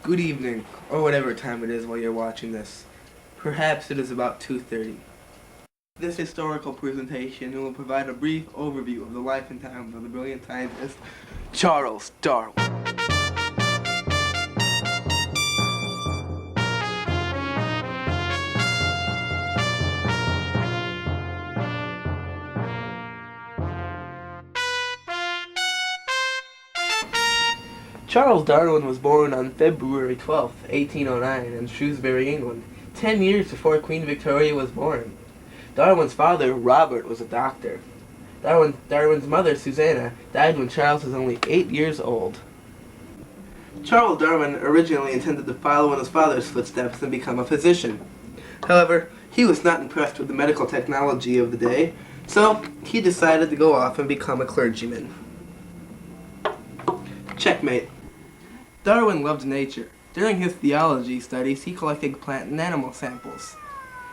Good evening, or whatever time it is while you're watching this. Perhaps it is about 2:30. This historical presentation will provide a brief overview of the life and times of the brilliant scientist Charles Darwin. Charles Darwin was born on February 12, 1809 in Shrewsbury, England, 10 years before Queen Victoria was born. Darwin's father, Robert, was a doctor. Darwin's mother, Susanna, died when Charles was only 8 years old. Charles Darwin originally intended to follow in his father's footsteps and become a physician. However, he was not impressed with the medical technology of the day, so he decided to go off and become a clergyman. Checkmate. Darwin loved nature. During his theology studies, he collected plant and animal samples.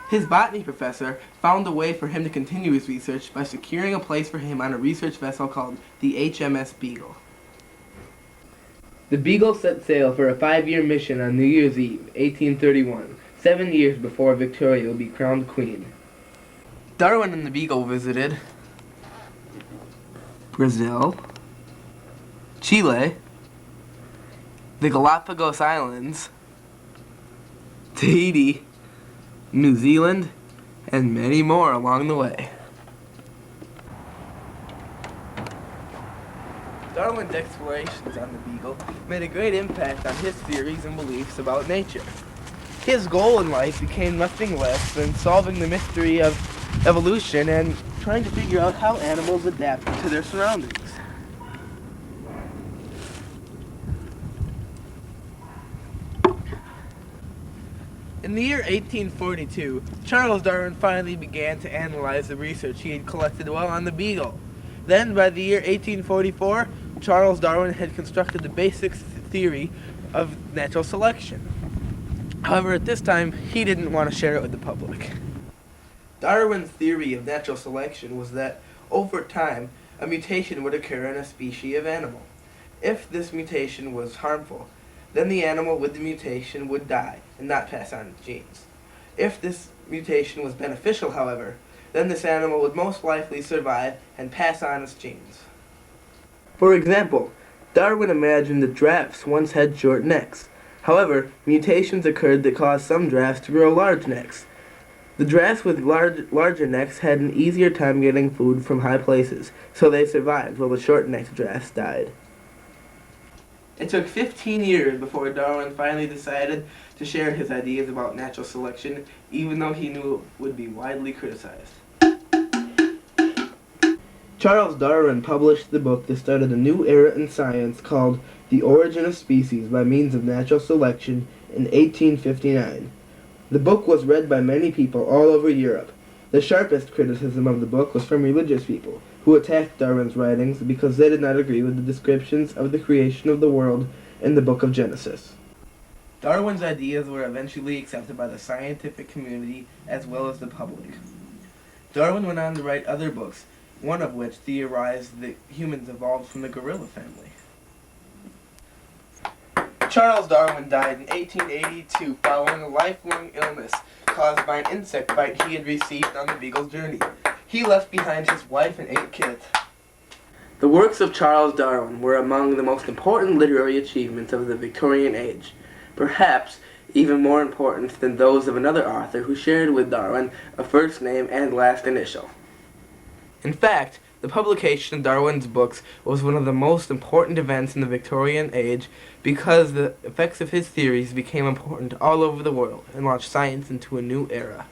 His botany professor found a way for him to continue his research by securing a place for him on a research vessel called the HMS Beagle. The Beagle set sail for a 5-year mission on New Year's Eve, 1831, 7 years before Victoria would be crowned queen. Darwin and the Beagle visited Brazil, Chile, the Galapagos Islands, Tahiti, New Zealand, and many more along the way. Darwin's explorations on the Beagle made a great impact on his theories and beliefs about nature. His goal in life became nothing less than solving the mystery of evolution and trying to figure out how animals adapt to their surroundings. In the year 1842, Charles Darwin finally began to analyze the research he had collected while on the Beagle. Then, by the year 1844, Charles Darwin had constructed the basic theory of natural selection. However, at this time, he didn't want to share it with the public. Darwin's theory of natural selection was that, over time, a mutation would occur in a species of animal. If this mutation was harmful, then the animal with the mutation would die and not pass on its genes. If this mutation was beneficial, however, then this animal would most likely survive and pass on its genes. For example, Darwin imagined that giraffes once had short necks. However, mutations occurred that caused some giraffes to grow large necks. The giraffes with larger necks had an easier time getting food from high places, so they survived while the short-necked giraffes died. It took 15 years before Darwin finally decided to share his ideas about natural selection, even though he knew it would be widely criticized. Charles Darwin published the book that started a new era in science called The Origin of Species by Means of Natural Selection in 1859. The book was read by many people all over Europe. The sharpest criticism of the book was from religious people, who attacked Darwin's writings because they did not agree with the descriptions of the creation of the world in the book of Genesis. Darwin's ideas were eventually accepted by the scientific community as well as the public. Darwin went on to write other books, one of which theorized that humans evolved from the gorilla family. Charles Darwin died in 1882 following a lifelong illness caused by an insect bite he had received on the Beagle's journey. He left behind his wife and 8 kids. The works of Charles Darwin were among the most important literary achievements of the Victorian age, perhaps even more important than those of another author who shared with Darwin a first name and last initial. In fact, the publication of Darwin's books was one of the most important events in the Victorian age because the effects of his theories became important all over the world and launched science into a new era.